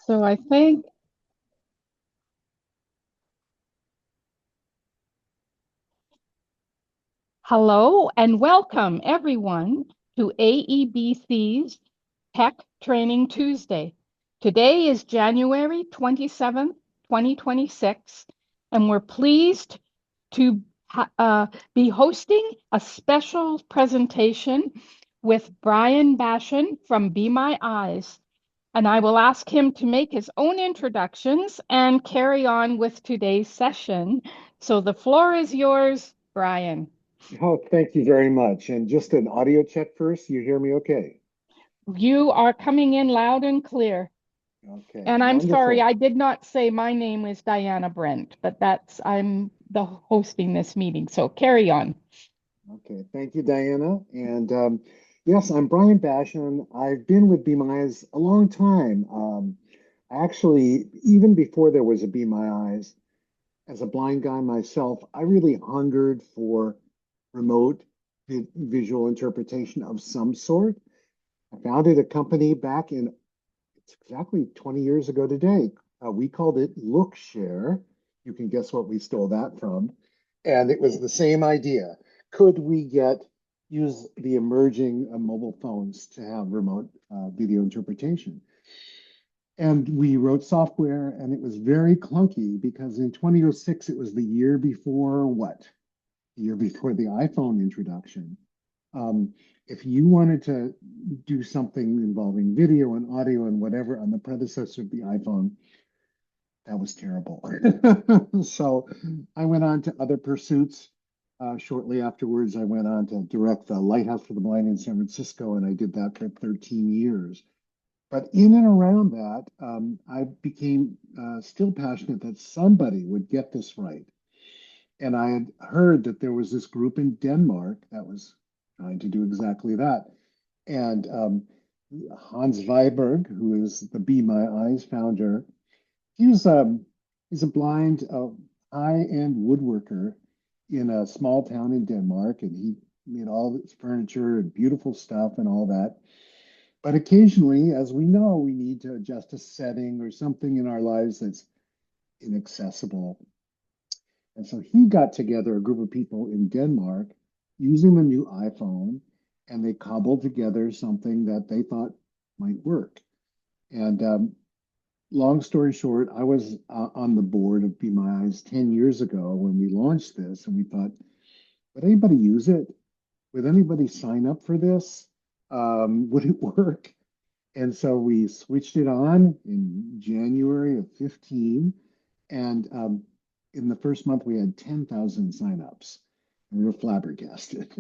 So I think, hello and welcome everyone to AEBC's Tech Training Tuesday. Today is January 27th, 2026, and we're pleased to be hosting a special presentation with Bryan Bashin from Be My Eyes. And I will ask him to make his own introductions and carry on with today's session. So the floor is yours, Bryan. Oh, thank you very much. And just an audio check first. You hear me okay? You are coming in loud and clear. Okay, And I'm sorry, wonderful. I did not say my name is Diana Brent, but I'm the hosting this meeting. So carry on. Okay, thank you, Diana. And yes, I'm Bryan Bashin. I've been with Be My Eyes a long time. Actually, even before there was a Be My Eyes, as a blind guy myself, I really hungered for remote visual interpretation of some sort. I founded a company back in It's exactly 20 years ago today. We called it Lookshare. You can guess what we stole that from. And it was the same idea. Could we use the emerging mobile phones to have remote video interpretation? And we wrote software, and it was very clunky because in 2006, it was the year before what? The year before the iPhone introduction. Um, if you wanted to do something involving video and audio and whatever on the predecessor of the iPhone, that was terrible. So I went on to other pursuits. Shortly afterwards, I went on to direct the Lighthouse for the Blind in San Francisco, and I did that for 13 years. But in and around that, I became still passionate that somebody would get this right. And I had heard that there was this group in Denmark that was trying to do exactly that. And Hans Weiberg, who is the Be My Eyes founder, he was he's a blind high-end woodworker in a small town in Denmark, and he made all this furniture and beautiful stuff and all that. But occasionally, as we know, we need to adjust a setting or something in our lives that's inaccessible. And so he got together a group of people in Denmark using the new iPhone, and they cobbled together something that they thought might work. And long story short, I was on the board of Be My Eyes 10 years ago when we launched this, and we thought, would anybody use it? Would anybody sign up for this? Would it work? And so we switched it on in January of 15. And in the first month, we had 10,000 signups. And we were flabbergasted.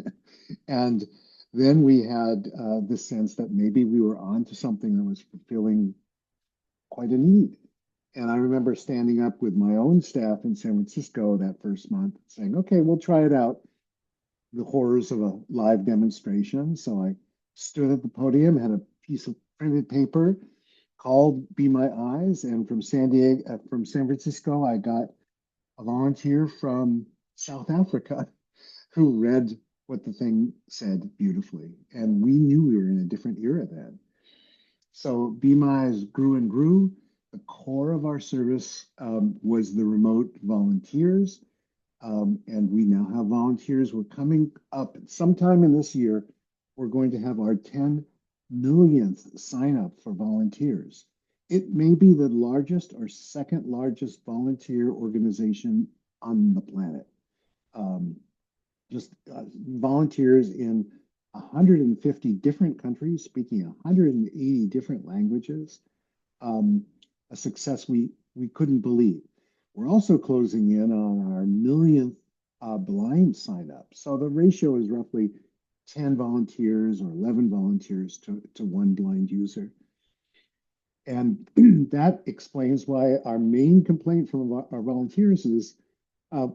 And then we had the sense that maybe we were on to something that was fulfilling quite a need. And I remember standing up with my own staff in San Francisco that first month saying, okay, we'll try it out. The horrors of a live demonstration. So I stood at the podium, had a piece of printed paper called Be My Eyes. And from San Francisco, I got a volunteer from South Africa who read what the thing said beautifully. And we knew we were in a different era then. So Be My Eyes grew and grew. The core of our service was the remote volunteers. And we now have volunteers. We're coming up sometime in this year. We're going to have our 10 millionth sign up for volunteers. It may be the largest or second largest volunteer organization on the planet. Um, just volunteers in 150 different countries, speaking 180 different languages. A success we couldn't believe. We're also closing in on our millionth blind sign up. So the ratio is roughly 10 volunteers or 11 volunteers to one blind user. And that explains why our main complaint from our volunteers is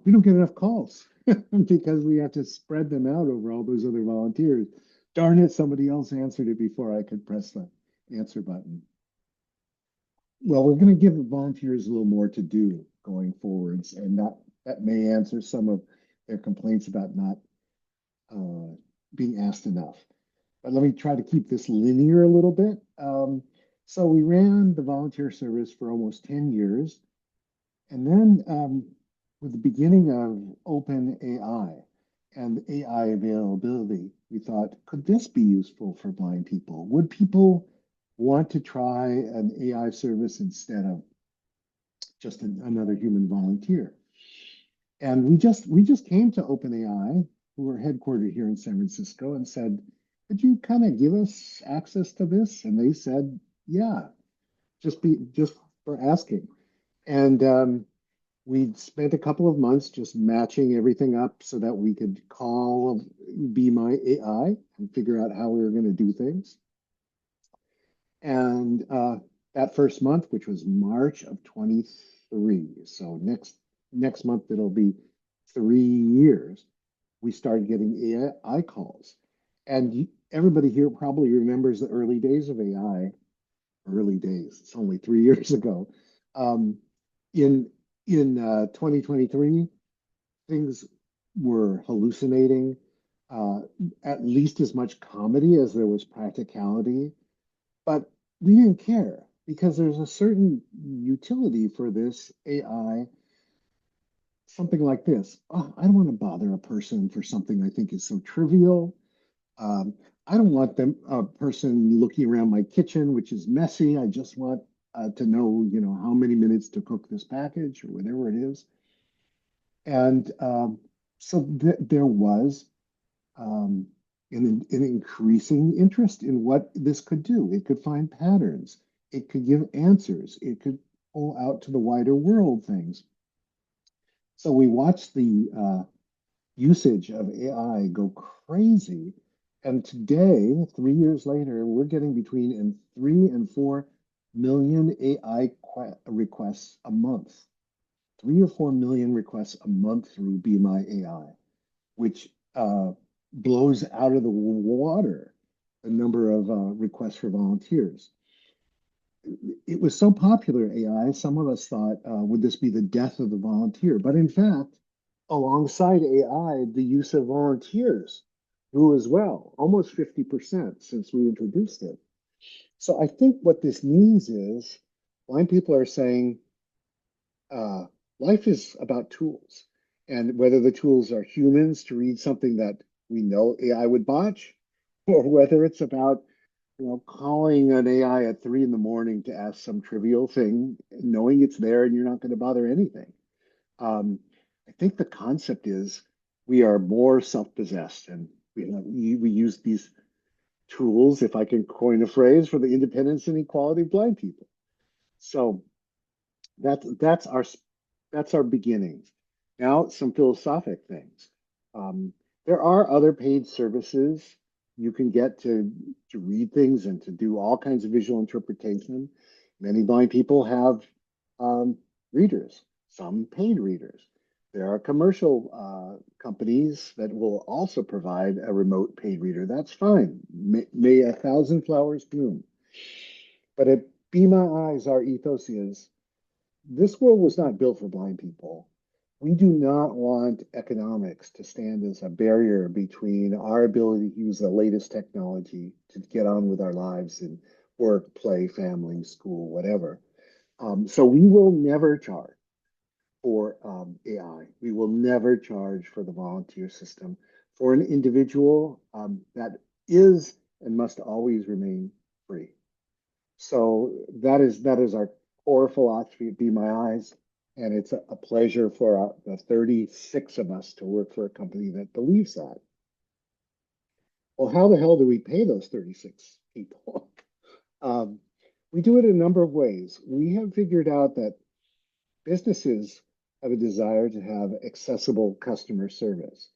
we don't get enough calls because we have to spread them out over all those other volunteers. Darn it, somebody else answered it before I could press the answer button. Well, we're going to give the volunteers a little more to do going forwards, and that may answer some of their complaints about not being asked enough. But let me try to keep this linear a little bit. So we ran the volunteer service for almost 10 years. And then with the beginning of open AI and AI availability, we thought, could this be useful for blind people? Would people want to try an AI service instead of just another human volunteer? And we just came to OpenAI, who are headquartered here in San Francisco, and said, could you kind of give us access to this? And they said, yeah, just for asking. And we spent a couple of months just matching everything up so that we could call Be My AI and figure out how we were going to do things. And that first month, which was March of 23, so next month it'll be 3 years, we started getting AI calls. And everybody here probably remembers the early days of AI. Early days. It's only 3 years ago. Um, in in 2023, things were hallucinating, uh, at least as much comedy as there was practicality. But we didn't care because there's a certain utility for this AI, something like this. Oh, I don't want to bother a person for something I think is so trivial. Um, I don't want a person looking around my kitchen, which is messy. I just want to know, how many minutes to cook this package or whatever it is. And so there was um, an increasing interest in what this could do. It could find patterns. It could give answers. It could pull out to the wider world things. So we watched the usage of AI go crazy. And today, 3 years later, we're getting between 3 and 4 million AI requests a month. 3 or 4 million requests a month through Be My AI, which blows out of the water the number of requests for volunteers. It was so popular, AI, some of us thought, would this be the death of the volunteer? But in fact, alongside AI, the use of volunteers grew as well, almost 50% since we introduced it. So I think what this means is blind people are saying uh, life is about tools. And whether the tools are humans to read something that we know AI would botch, or whether it's about calling an AI at 3 in the morning to ask some trivial thing, knowing it's there and you're not going to bother anything. Um, I think the concept is we are more self-possessed and we use these tools, if I can coin a phrase, for the independence and equality of blind people. So that's our beginnings. Now, some philosophic things. Um, there are other paid services you can get to read things and to do all kinds of visual interpretation. Many blind people have um, readers, some paid readers. There are commercial companies that will also provide a remote paid reader. That's fine. May a thousand flowers bloom. But at Be My Eyes, our ethos is this world was not built for blind people. We do not want economics to stand as a barrier between our ability to use the latest technology to get on with our lives in work, play, family, school, whatever. So we will never charge for AI. We will never charge for the volunteer system for an individual that is and must always remain free. So that is our core philosophy at Be My Eyes, and it's a pleasure for the 36 of us to work for a company that believes that. Well, how the hell do we pay those 36 people? Um, we do it in a number of ways. We have figured out that businesses have a desire to have accessible customer service.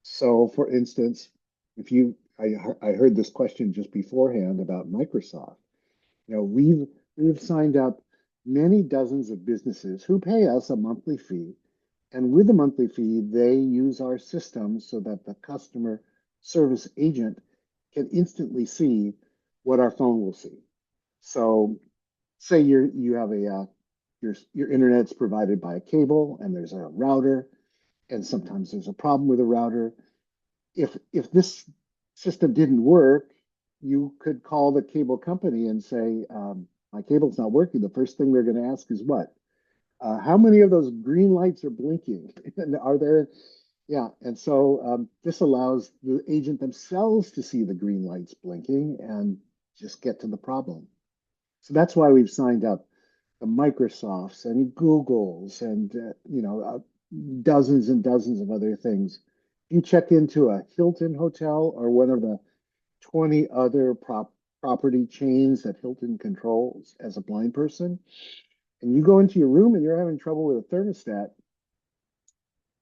So, for instance, if you, I heard this question just beforehand about Microsoft. We've signed up many dozens of businesses who pay us a monthly fee, and with the monthly fee, they use our system so that the customer service agent can instantly see what our phone will see. So, say you have your internet's provided by a cable, and there's a router, and sometimes there's a problem with a router. If this system didn't work, you could call the cable company and say, my cable's not working, the first thing they're going to ask is what? How many of those green lights are blinking? And are there, yeah. And so this allows the agent themselves to see the green lights blinking and just get to the problem. So that's why we've signed up the Microsofts and Googles and dozens and dozens of other things. You check into a Hilton hotel or one of the 20 other property chains that Hilton controls as a blind person, and you go into your room and you're having trouble with a thermostat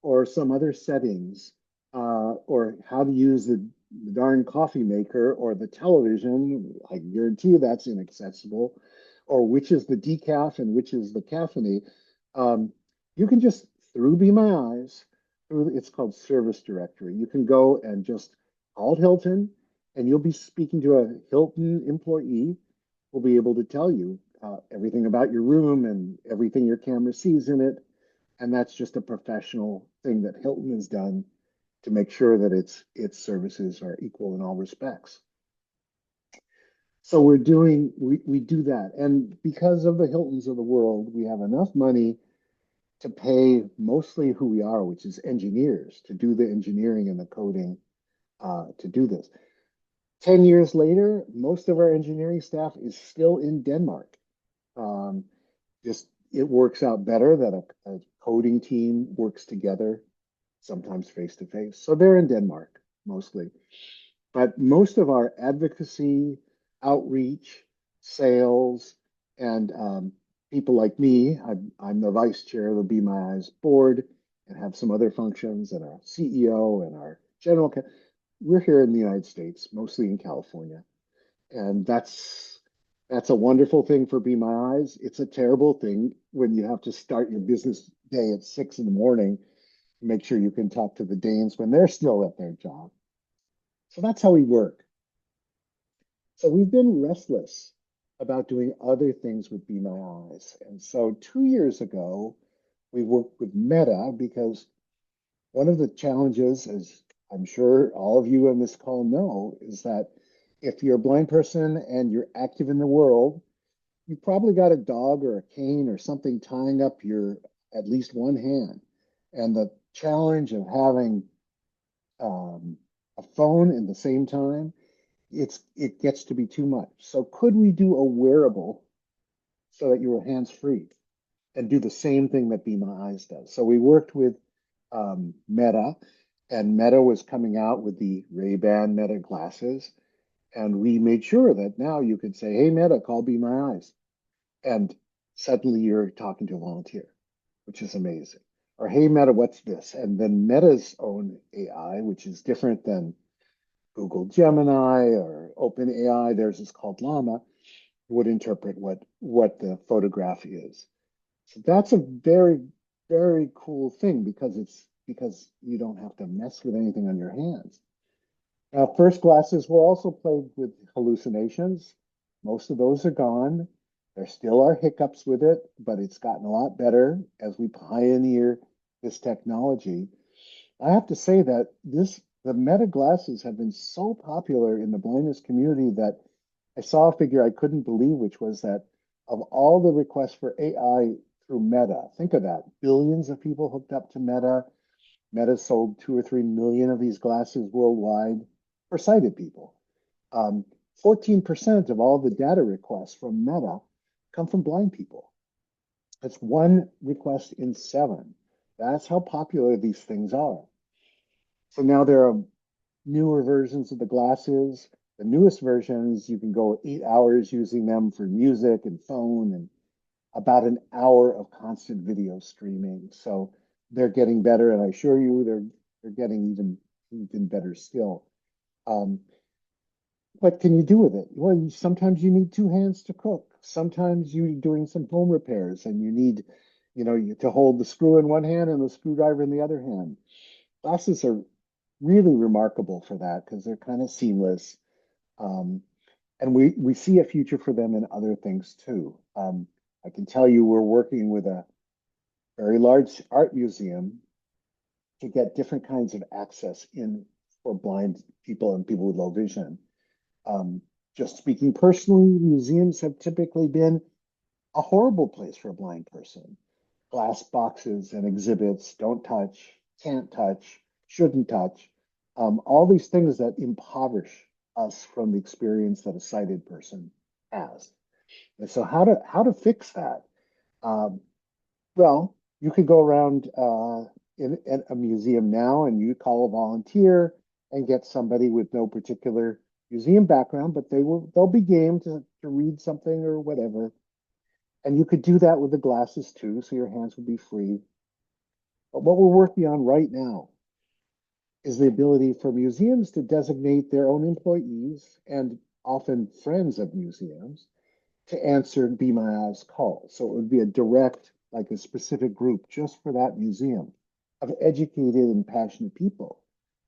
or some other settings, or how to use the darn coffee maker or the television, I guarantee you that's inaccessible, or which is the decaf and which is the caffeine. Um, you can just, through Be My Eyes, through it's called Service Directory, you can go and just call Hilton and you'll be speaking to a Hilton employee who will be able to tell you everything about your room and everything your camera sees in it, and that's just a professional thing that Hilton has done to make sure that its services are equal in all respects. So we do that. And because of the Hiltons of the world, we have enough money to pay mostly who we are, which is engineers, to do the engineering and the coding to do this. 10 years later, most of our engineering staff is still in Denmark. Um, just it works out better that a coding team works together, sometimes face to face. So they're in Denmark mostly. But most of our advocacy, outreach, sales, and people like me, I'm the vice chair of the Be My Eyes board and have some other functions, and our CEO and our general. We're here in the United States, mostly in California, and that's a wonderful thing for Be My Eyes. It's a terrible thing when you have to start your business day at 6 in the morning to make sure you can talk to the Danes when they're still at their job. So that's how we work. So we've been restless about doing other things with Be My Eyes. And so 2 years ago, we worked with Meta because one of the challenges, as I'm sure all of you on this call know, is that if you're a blind person and you're active in the world, you probably got a dog or a cane or something tying up your at least one hand. And the challenge of having um, a phone at the same time, it gets to be too much. So could we do a wearable so that you were hands free and do the same thing that Be My Eyes does? So we worked with Meta, and Meta was coming out with the RayBan Meta glasses, and we made sure that now you could say, "Hey Meta, call Be My Eyes," and suddenly you're talking to a volunteer, which is amazing. Or, "Hey Meta, what's this?" And then Meta's own AI, which is different than Google Gemini or OpenAI, theirs is called Llama, would interpret what the photograph is. So that's a very, very cool thing because you don't have to mess with anything on your hands. Now, first glasses were also plagued with hallucinations. Most of those are gone. There still are hiccups with it, but it's gotten a lot better as we pioneer this technology. I have to say that the Meta glasses have been so popular in the blindness community that I saw a figure I couldn't believe, which was that of all the requests for AI through Meta, think of that, billions of people hooked up to Meta. Meta sold 2 or 3 million of these glasses worldwide for sighted people. 14% of all the data requests from Meta come from blind people. That's one request in seven. That's how popular these things are. So now there are newer versions of the glasses. The newest versions, you can go 8 hours using them for music and phone, and about an hour of constant video streaming. So they're getting better, and I assure you, they're getting even better still. Um, what can you do with it? Well, sometimes you need two hands to cook. Sometimes you're doing some home repairs, and you need, to hold the screw in one hand and the screwdriver in the other hand. Glasses are really remarkable for that because they're kind of seamless. Um, and we see a future for them in other things too. I can tell you we're working with a very large art museum to get different kinds of access in for blind people and people with low vision. Um, Just speaking personally, museums have typically been a horrible place for a blind person. Glass boxes and exhibits, don't touch, can't touch, shouldn't touch, all these things that impoverish us from the experience that a sighted person has. And so how to fix that? Um, well, you could go around in a museum now and you call a volunteer and get somebody with no particular museum background, but they'll be game to read something or whatever. And you could do that with the glasses too, so your hands would be free. But what we're working on right now is the ability for museums to designate their own employees and often friends of museums to answer Be My Eyes calls. So it would be a direct, like a specific group just for that museum of educated and passionate people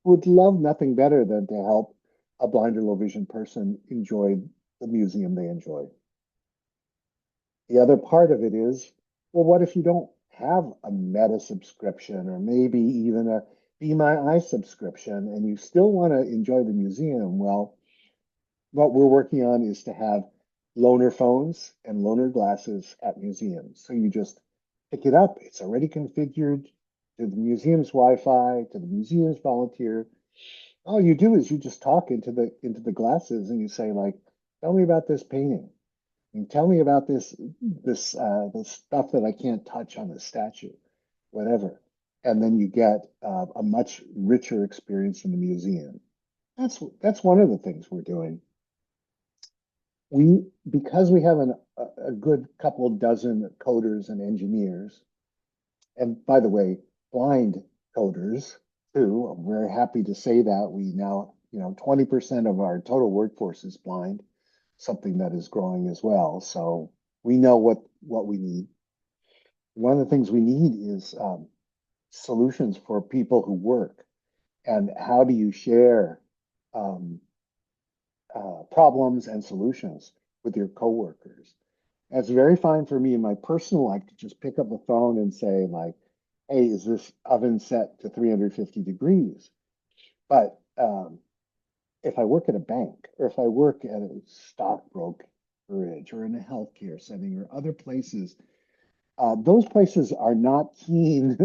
who would love nothing better than to help a blind or low vision person enjoy the museum they enjoy. The other part of it is, well, what if you don't have a Meta subscription or maybe even a Be My Eye subscription and you still want to enjoy the museum? Well, what we're working on is to have loaner phones and loaner glasses at museums. So you just pick it up. It's already configured to the museum's Wi-Fi, to the museum's volunteer. All you do is you just talk into the glasses and you say like, tell me about this painting. And tell me about this stuff that I can't touch on the statue, whatever. And then you get a much richer experience in the museum. That's one of the things we're doing. Because we have a good couple of dozen coders and engineers, and by the way, blind coders too. I'm very happy to say that we now, 20% of our total workforce is blind, something that is growing as well. So we know what we need. One of the things we need is solutions for people who work, and how do you share um, problems and solutions with your coworkers. And it's very fine for me in my personal life to just pick up the phone and say like, hey, is this oven set to 350 degrees? But if I work at a bank or if I work at a stockbrokerage or in a healthcare setting or other places, those places are not keen,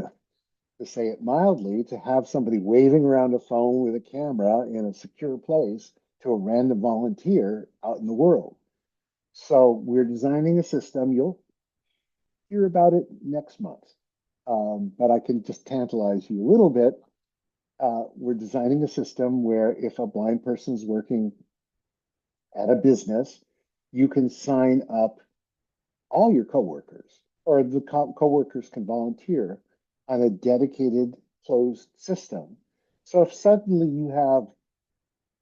to say it mildly, to have somebody waving around a phone with a camera in a secure place to a random volunteer out in the world. So we're designing a system. You'll hear about it next month. But I can just tantalize you a little bit. We're designing a system where if a blind person is working at a business, you can sign up all your coworkers, or the coworkers can volunteer on a dedicated closed system. So if suddenly you have,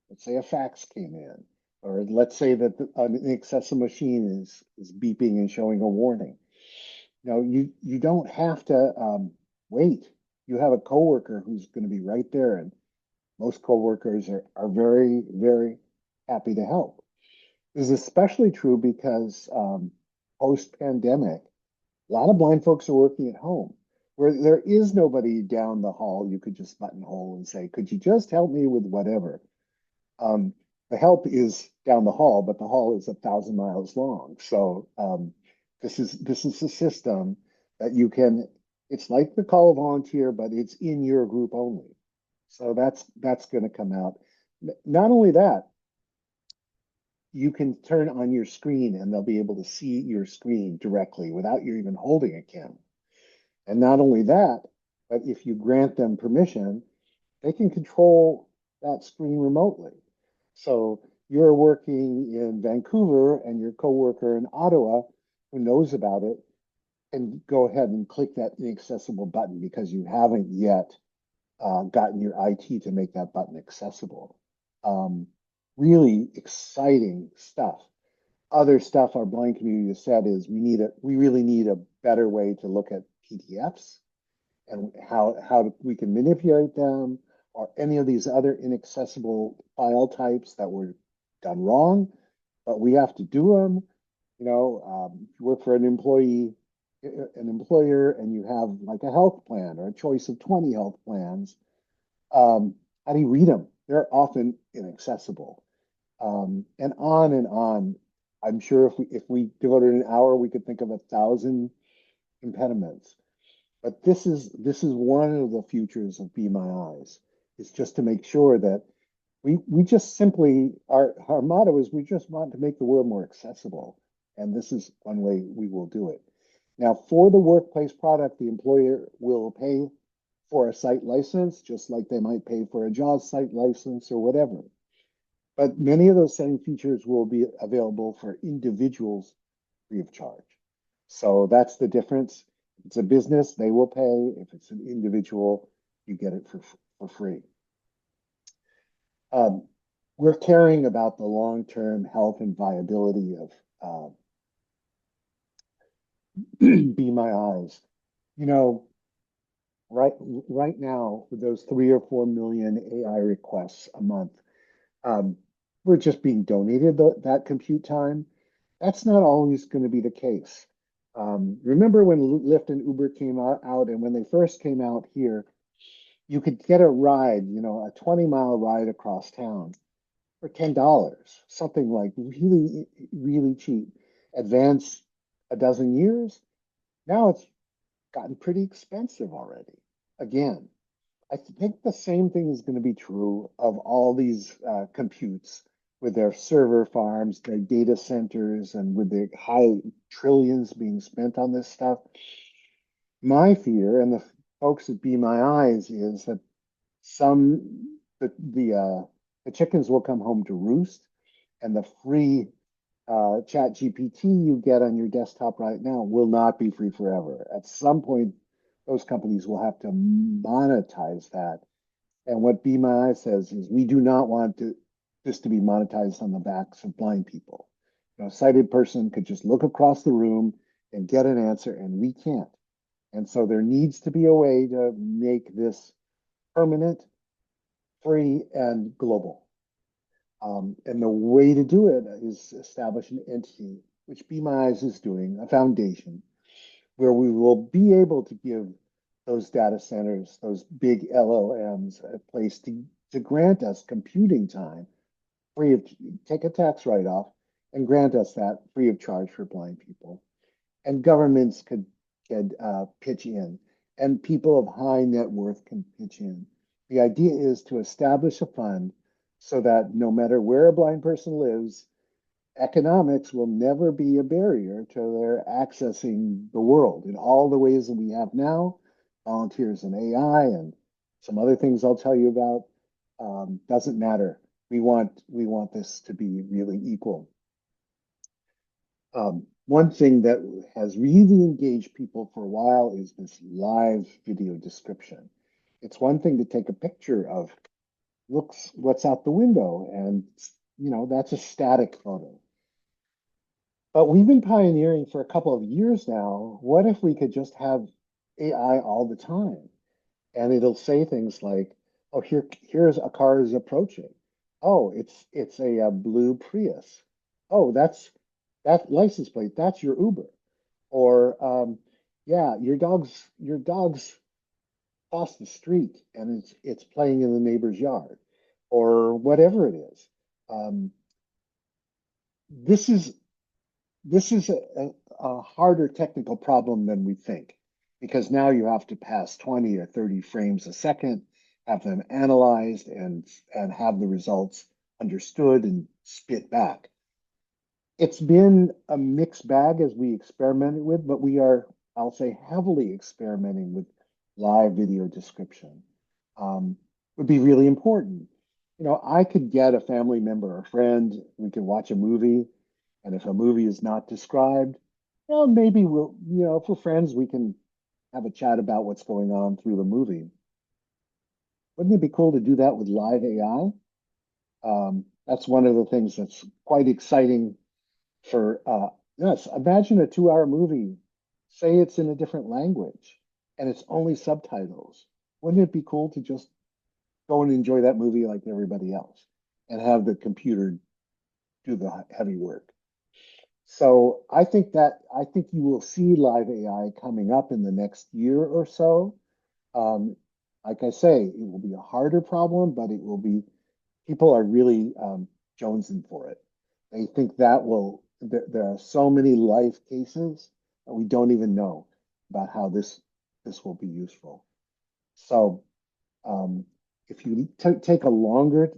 let's say, a fax came in, or let's say that an inaccessible machine is beeping and showing a warning. You don't have to wait. You have a coworker who's going to be right there, and most coworkers are very, very happy to help. This is especially true because post-pandemic, a lot of blind folks are working at home, where there is nobody down the hall you could just buttonhole and say, "Could you just help me with whatever?" Um, the help is down the hall, but the hall is 1,000 miles long. So this is a system that you can. It's like the call a volunteer, but it's in your group only. So that's going to come out. Not only that, you can turn on your screen and they'll be able to see your screen directly without you even holding a camera. And not only that, but if you grant them permission, they can control that screen remotely. So you're working in Vancouver and your coworker in Ottawa who knows about it can go ahead and click that inaccessible button because you haven't yet gotten your IT to make that button accessible. Um, really exciting stuff. Other stuff our blind community has said is we really need a better way to look at PDFs and how we can manipulate them, or any of these other inaccessible file types that were done wrong, but we have to do them. If you work for an employer, and you have like a health plan or a choice of 20 health plans, how do you read them? They're often inaccessible. and on and on. I'm sure if we devoted an hour, we could think of 1,000 impediments. But this is one of the futures of Be My Eyes. Is just to make sure that we just simply our motto is we just want to make the world more accessible, and this is one way we will do it. Now, for the workplace product, the employer will pay for a site license, just like they might pay for a JAWS site license or whatever. But many of those same features will be available for individuals free of charge. So that's the difference. If it's a business, they will pay. If it's an individual, you get it for free. Um, we're caring about the long-term health and viability of Be My Eyes. You know, right now, with those 3 or 4 million AI requests a month, um, we're just being donated that compute time. That's not always going to be the case. Remember when Lyft and Uber came out, and when they first came out here, you could get a ride, a 20-mile ride across town for $10, something like really, really cheap. Advance a dozen years, now it's gotten pretty expensive already. Again, I think the same thing is going to be true of all these computes with their server farms, their data centers, and with the high trillions being spent on this stuff. My fear, and the folks at Be My Eyes, is that some the chickens will come home to roost, and the free chat GPT you get on your desktop right now will not be free forever. At some point, those companies will have to monetize that. And what Be My Eyes says is we do not want this to be monetized on the backs of blind people. A sighted person could just look across the room and get an answer, and we can't. And so there needs to be a way to make this permanent, free, and global. And the way to do it is establish an entity, which Be My Eyes is doing, a foundation, where we will be able to give those data centers, those big LLMs, a place to grant us computing time free of, take a tax write-off and grant us that free of charge for blind people. And governments could pitch in, and people of high net worth can pitch in. The idea is to establish a fund so that no matter where a blind person lives, economics will never be a barrier to their accessing the world in all the ways that we have now, volunteers in AI and some other things I'll tell you about. Doesn't matter. We want this to be really equal. One thing that has really engaged people for a while is this live video description. It's one thing to take a picture of looks what's out the window, and that's a static photo. But we've been pioneering for a couple of years now. What if we could just have AI all the time? And it'll say things like, "Oh, here's a car is approaching. Oh, it's a blue Prius. Oh, that license plate. That's your Uber." Or yeah, your dog's across the street and it's playing in the neighbor's yard, or whatever it is. Um, this is this is a harder technical problem than we think, because now you have to pass 20 or 30 frames a second, have them analyzed, and have the results understood and spit back. It's been a mixed bag as we experimented with, but we are, I'll say, heavily experimenting with live video description. Would be really important. I could get a family member or friend, we could watch a movie, and if a movie is not described, well, maybe if we're friends, we can have a chat about what's going on through the movie. Wouldn't it be cool to do that with live AI? That's one of the things that's quite exciting for yes, imagine a 2 hour movie. Say it's in a different language and it's only subtitles. Wouldn't it be cool to just go and enjoy that movie like everybody else and have the computer do the heavy work? So I think you will see live AI coming up in the next year or so. Um, like I say, it will be a harder problem, but it will be people are really jonesing for it. They think that there are so many life cases that we don't even know about how this will be useful. So um, if you take a longer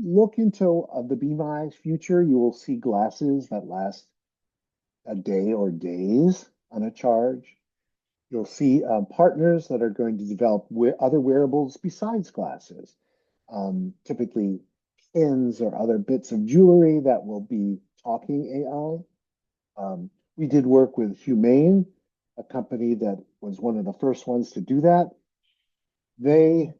look into the Be My Eyes future, you will see glasses that last a day or days on a charge. You'll see partners that are going to develop other wearables besides glasses, typically pins or other bits of jewelry that will be talking AI. We did work with Humane, a company that was one of the first ones to do that. They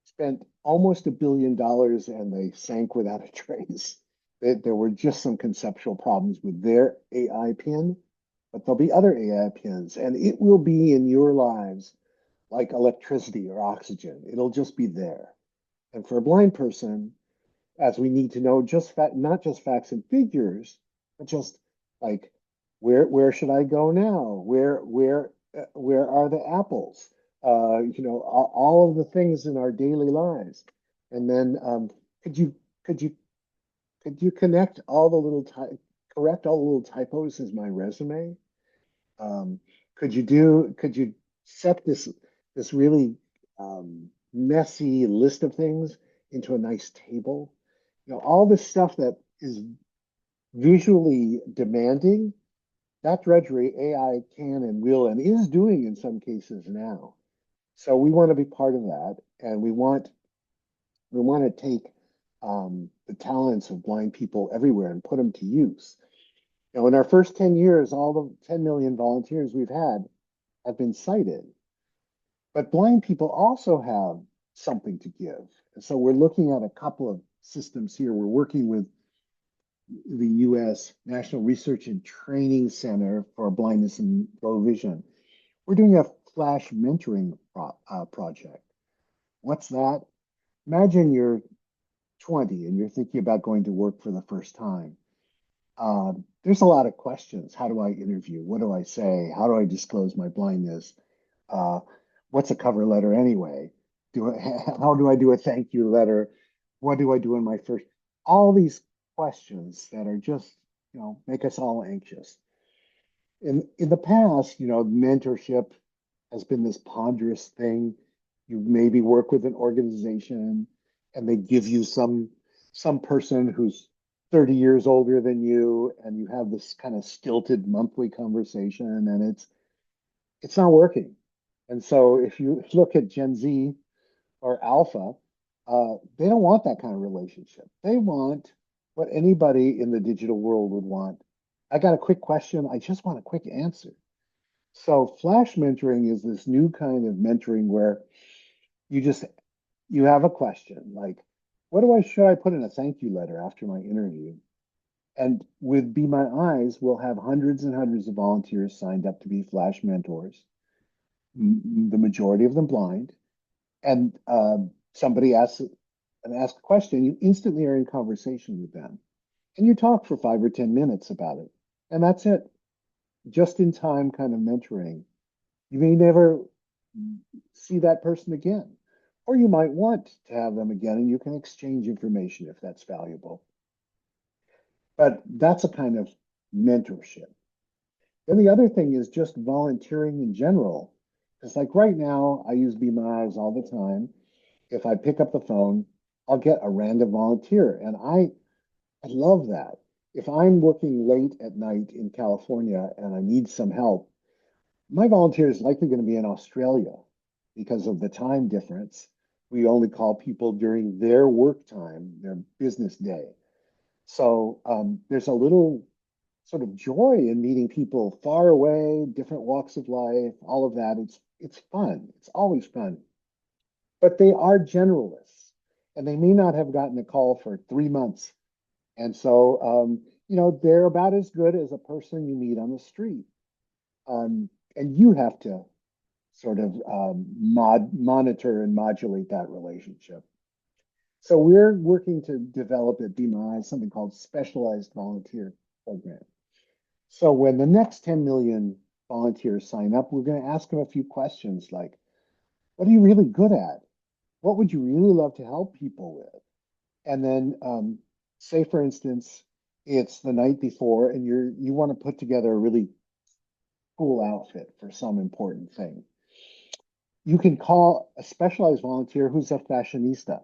spent almost $1 billion and they sank without a trace. There were just some conceptual problems with their AI pin, but there'll be other AI pins, and it will be in your lives like electricity or oxygen. It'll just be there. And for a blind person, as we need to know not just facts and figures, but just like where should I go now? Where are the apples? All of the things in our daily lives. And then could you could you could you connect all the little correct all the little typos as my resume? Um, could you set this really messy list of things into a nice table? All this stuff that is visually demanding, that drudgery AI can and will and is doing in some cases now. So we want to be part of that, and we want to take the talents of blind people everywhere and put them to use. In our first 10 years, all the 10 million volunteers we've had have been sighted. But blind people also have something to give. And so we're looking at a couple of systems here. We're working with the US National Research and Training Center for Blindness and Low Vision. We're doing a flash mentoring project. What's that? Imagine you're 20 and you're thinking about going to work for the first time. There's a lot of questions. How do I interview? What do I say? How do I disclose my blindness? Uh, what's a cover letter anyway? How do I do a thank you letter? What do I do in my first? All these questions that are just, make us all anxious. In the past, mentorship has been this ponderous thing. You maybe work with an organization and they give you some person who's 30 years older than you, and you have this kind of stilted monthly conversation, and it's not working. And so if you look at Gen Z or Alpha, they don't want that kind of relationship. They want what anybody in the digital world would want. I got a quick question. I just want a quick answer. So flash mentoring is this new kind of mentoring where you just you have a question like, should I put in a thank you letter after my interview? And with Be My Eyes, we'll have hundreds and hundreds of volunteers signed up to be flash mentors, the majority of them blind. And somebody asks a question, you instantly are in conversation with them. And you talk for 5 or 10 minutes about it. And that's it. Just in time kind of mentoring. You may never see that person again. Or you might want to have them again and you can exchange information if that's valuable. But that's a kind of mentorship. Then the other thing is just volunteering in general. Because like right now, I use Be My Eyes all the time. If I pick up the phone, I'll get a random volunteer. And I love that. If I'm working late at night in California and I need some help, my volunteer is likely going to be in Australia because of the time difference. We only call people during their work time, their business day. So there's a little sort of joy in meeting people far away, different walks of life, all of that. It's fun. It's always fun. But they are generalists, and they may not have gotten a call for 3 months. And so, they're about as good as a person you meet on the street. And you have to sort of monitor and modulate that relationship. So we're working to develop at Be My Eyes something called specialized volunteer program. So when the next 10 million volunteers sign up, we're going to ask them a few questions like, what are you really good at? What would you really love to help people with? And then Say, for instance, it's the night before and you want to put together a really cool outfit for some important thing. You can call a specialized volunteer who's a fashionista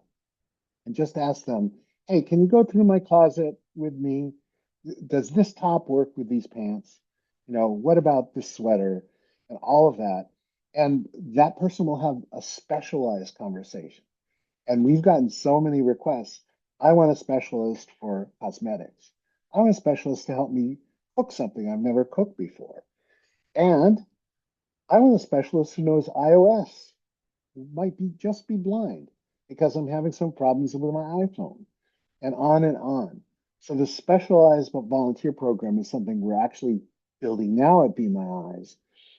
and just ask them, hey, can you go through my closet with me? Does this top work with these pants? What about this sweater? And all of that. And that person will have a specialized conversation. And we've gotten so many requests. I want a specialist for cosmetics. I want a specialist to help me cook something I've never cooked before. And I want a specialist who knows iOS, who might be blind because I'm having some problems with my iPhone, and on and on. So the specialized volunteer program is something we're actually building now at Be My Eyes.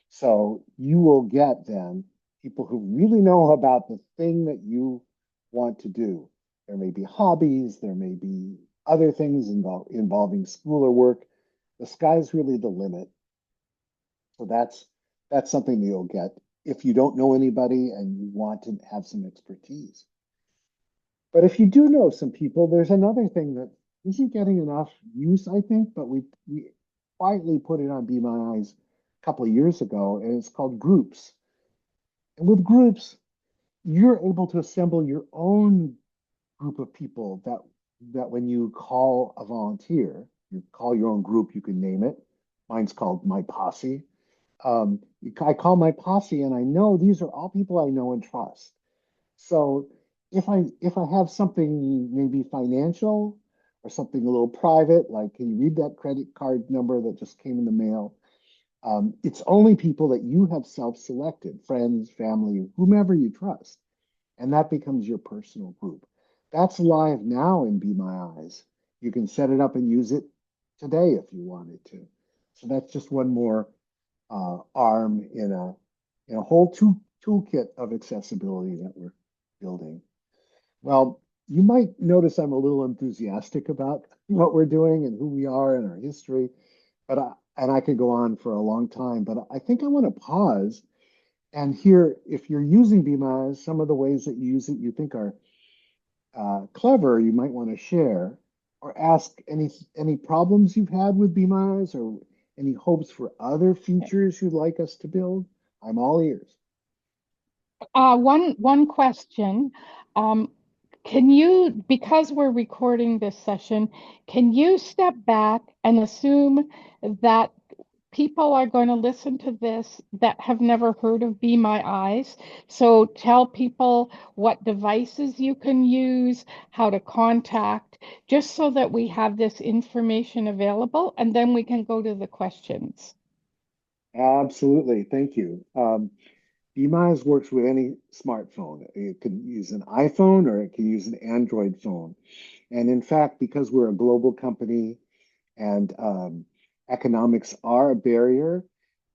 So you will get then people who really know about the thing that you want to do. There may be hobbies, there may be other things involving school or work. The sky's really the limit. So that's something that you'll get if you don't know anybody and you want to have some expertise. But if you do know some people, there's another thing that isn't getting enough use, I think, but we quietly put it on Be My Eyes a couple of years ago, and it's called groups. And with groups, you're able to assemble your own group of people that when you call a volunteer, you call your own group, you can name it. Mine's called My Posse. I call my posse, and I know these are all people I know and trust. So if I have something maybe financial or something a little private, like can you read that credit card number that just came in the mail? It's only people that you have self-selected, friends, family, whomever you trust, and that becomes your personal group. That's live now in Be My Eyes. You can set it up and use it today if you wanted to. So that's just one more arm in a whole toolkit of accessibility that we're building. Well, you might notice I'm a little enthusiastic about what we're doing and who we are and our history, and I could go on for a long time, but I think I want to pause and hear if you're using Bima, some of the ways that you use it you think are clever, you might want to share, or ask any problems you've had with Bima or any hopes for other features you'd like us to build. I'm all ears. One question. Um, can you, because we're recording this session, can you step back and assume that people are going to listen to this that have never heard of Be My Eyes? So tell people what devices you can use, how to contact, just so that we have this information available, and then we can go to the questions. Absolutely. Thank you. Emize works with any smartphone. It can use an iPhone or it can use an Android phone. And in fact, because we're a global company and economics are a barrier,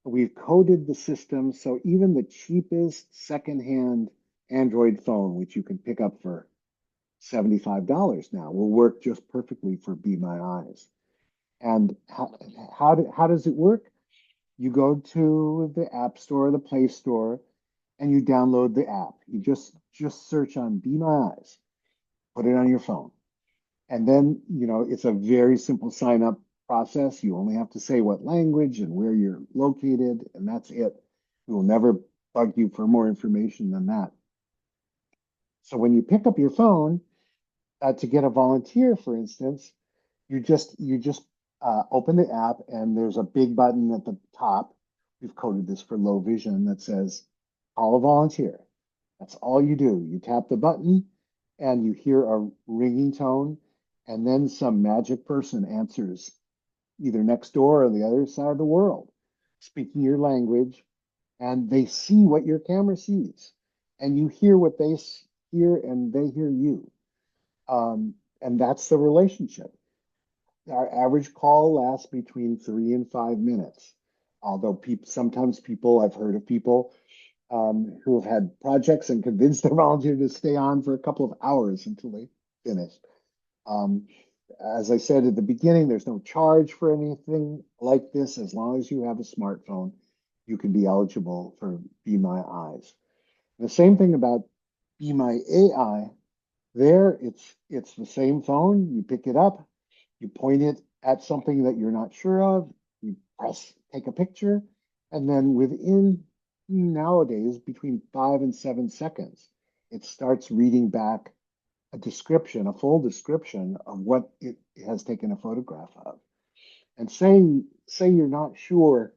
we've coded the system so even the cheapest secondhand Android phone, which you can pick up for $75 now, will work just perfectly for Be My Eyes. And how does it work? You go to the App Store, the Play Store, and you download the app. You just search on Be My Eyes, put it on your phone. And then, it's a very simple sign up process. You only have to say what language and where you're located, and that's it. We will never bug you for more information than that. So when you pick up your phone to get a volunteer, for instance, you just open the app and there's a big button at the top. We've coded this for low vision that says call a volunteer. That's all you do. You tap the button and you hear a ringing tone, and then some magic person answers either next door or the other side of the world, speaking your language, and they see what your camera sees, and you hear what they hear, and they hear you. And that's the relationship. Our average call lasts between 3 and 5 minutes. Although sometimes I've heard of people who have had projects and convinced their volunteer to stay on for a couple of hours until they finish. Um, as I said at the beginning, there's no charge for anything like this. As long as you have a smartphone, you can be eligible for Be My Eyes. The same thing about Be My AI. There, it's the same phone. You pick it up, you point it at something that you're not sure of, you press take a picture, and then within nowadays between 5 and 7 seconds, it starts reading back a description, a full description of what it has taken a photograph of. And say you're not sure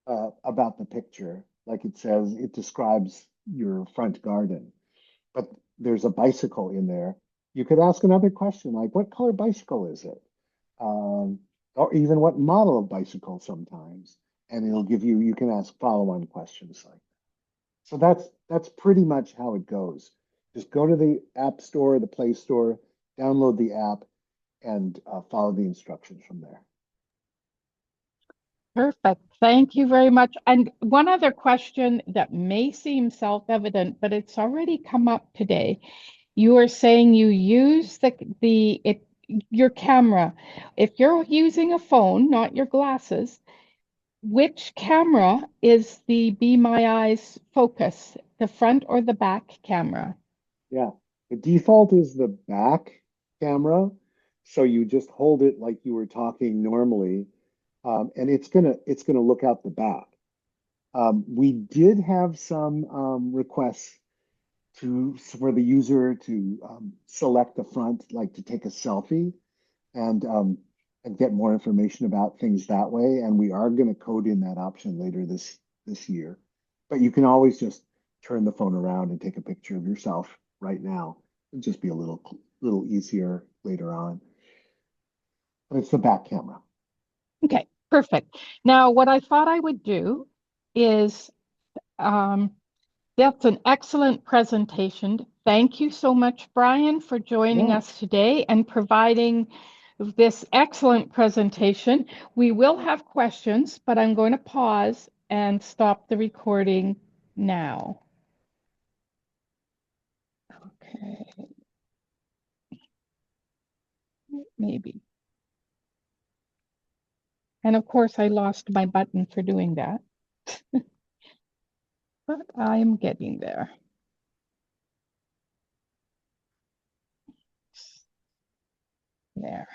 about the picture, like it says, it describes your front garden, but there's a bicycle in there. You could ask another question like, what color bicycle is it? Um, or even what model of bicycle sometimes. And it'll give you, you can ask follow-on questions like that. So that's pretty much how it goes. Just go to the App Store, the Play Store, download the app, and follow the instructions from there. Perfect. Thank you very much. And one other question that may seem self-evident, but it's already come up today. You are saying you use your camera. If you're using a phone, not your glasses, which camera is the Be My Eyes focus, the front or the back camera? Yeah, the default is the back camera. So you just hold it like you were talking normally, and it's gonna look out the back. We did have some requests for the user to select the front, like to take a selfie and get more information about things that way. And we are going to code in that option later this year. But you can always just turn the phone around and take a picture of yourself right now. It'll just be a little easier later on. But it's the back camera. Okay, perfect. Now, what I thought I would do is um, that's an excellent presentation. Thank you so much, Bryan, for joining Yeah. us today and providing this excellent presentation. We will have questions, but I'm going to pause and stop the recording now. Okay, maybe. And of course, I lost my button for doing that, but I'm getting there. There.